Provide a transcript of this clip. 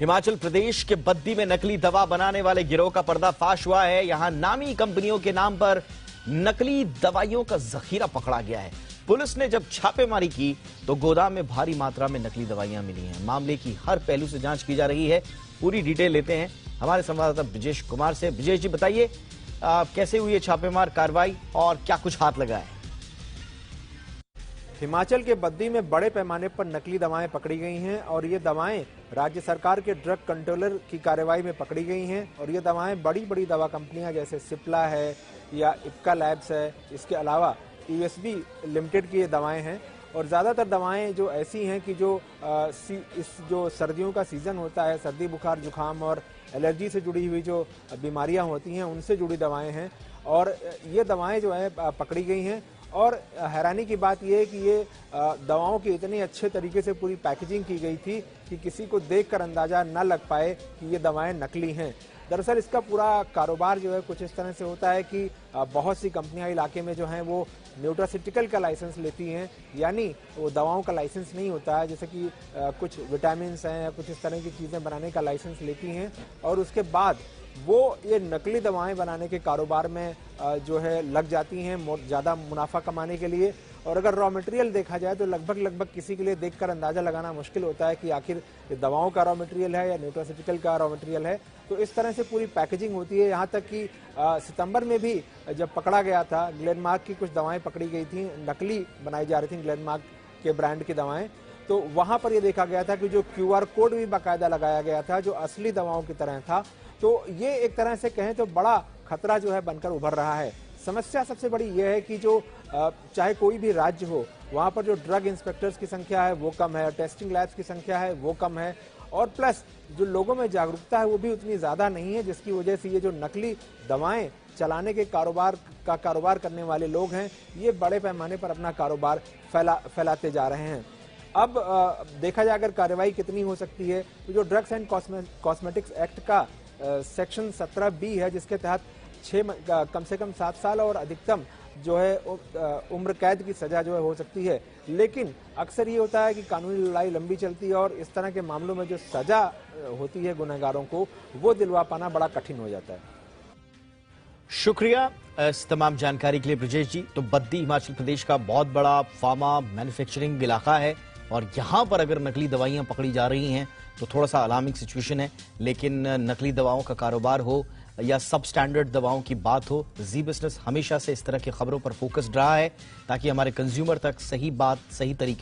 हिमाचल प्रदेश के बद्दी में नकली दवा बनाने वाले गिरोह का पर्दाफाश हुआ है। यहां नामी कंपनियों के नाम पर नकली दवाइयों का जखीरा पकड़ा गया है। पुलिस ने जब छापेमारी की तो गोदाम में भारी मात्रा में नकली दवाइयां मिली हैं। मामले की हर पहलू से जांच की जा रही है। पूरी डिटेल लेते हैं हमारे संवाददाता ब्रिजेश कुमार से। ब्रिजेश जी बताइए, कैसे हुई है छापेमार कार्रवाई और क्या कुछ हाथ लगा है? हिमाचल के बद्दी में बड़े पैमाने पर नकली दवाएं पकड़ी गई हैं और ये दवाएं राज्य सरकार के ड्रग कंट्रोलर की कार्रवाई में पकड़ी गई हैं। और ये दवाएं बड़ी बड़ी दवा कंपनियां जैसे सिप्ला है या इप्का लैब्स है, इसके अलावा यूएसबी लिमिटेड की ये दवाएं हैं। और ज़्यादातर दवाएं जो ऐसी हैं कि जो सर्दियों का सीज़न होता है, सर्दी बुखार जुखाम और एलर्जी से जुड़ी हुई जो बीमारियां होती हैं उनसे जुड़ी दवाएं हैं। और ये दवाएं जो है पकड़ी गई हैं। और हैरानी की बात यह है कि ये दवाओं की इतनी अच्छे तरीके से पूरी पैकेजिंग की गई थी कि किसी को देखकर अंदाजा न लग पाए कि ये दवाएं नकली हैं। दरअसल इसका पूरा कारोबार जो है कुछ इस तरह से होता है कि बहुत सी कंपनियां इलाके में जो हैं वो न्यूट्रासिटिकल का लाइसेंस लेती हैं, यानी वो दवाओं का लाइसेंस नहीं होता है, जैसे कि कुछ विटामिन हैं या कुछ इस तरह की चीज़ें बनाने का लाइसेंस लेती हैं और उसके बाद वो ये नकली दवाएं बनाने के कारोबार में जो है लग जाती हैं ज़्यादा मुनाफा कमाने के लिए। और अगर रॉ मटेरियल देखा जाए तो लगभग किसी के लिए देखकर अंदाजा लगाना मुश्किल होता है कि आखिर ये दवाओं का रॉ मटेरियल है या न्यूट्रासिटिकल का रॉ मटेरियल है। तो इस तरह से पूरी पैकेजिंग होती है। यहाँ तक कि सितंबर में भी जब पकड़ा गया था, ग्लेनमार्क की कुछ दवाएं पकड़ी गई थी, नकली बनाई जा रही थी ग्लेनमार्क के ब्रांड की दवाएं। तो वहां पर यह देखा गया था कि जो QR कोड भी बाकायदा लगाया गया था जो असली दवाओं की तरह था। तो ये एक तरह से कहें तो बड़ा खतरा जो है बनकर उभर रहा है। समस्या सबसे बड़ी यह है कि जो चाहे कोई भी राज्य हो, वहाँ पर जो ड्रग इंस्पेक्टर्स की संख्या है वो कम है, टेस्टिंग लैब्स की संख्या है वो कम है और प्लस जो लोगों में जागरूकता है वो भी उतनी ज़्यादा नहीं है, जिसकी वजह से ये जो नकली दवाएं चलाने के कारोबार करने वाले लोग हैं ये बड़े पैमाने पर अपना कारोबार फैलाते जा रहे हैं। अब देखा जाए अगर कार्रवाई कितनी हो सकती है तो जो ड्रग्स एंड कॉस्मेटिक्स एक्ट का सेक्शन 17B है, जिसके तहत कम से कम 7 साल और अधिकतम जो है उम्र कैद की सजा जो है हो सकती है। लेकिन अक्सर ये होता है कि कानूनी लड़ाई लंबी चलती है और इस तरह के मामलों में जो सजा होती है गुनहगारों को वो दिलवा पाना बड़ा कठिन हो जाता है। शुक्रिया इस तमाम जानकारी के लिए ब्रिजेश जी। तो बद्दी हिमाचल प्रदेश का बहुत बड़ा फार्मा मैन्युफैक्चरिंग इलाका है और यहां पर अगर नकली दवाइयां पकड़ी जा रही हैं तो थोड़ा सा अलार्मिंग सिचुएशन है। लेकिन नकली दवाओं का कारोबार हो या सब स्टैंडर्ड दवाओं की बात हो, जी बिजनेस हमेशा से इस तरह की खबरों पर फोकस्ड रहा है ताकि हमारे कंज्यूमर तक सही बात सही तरीके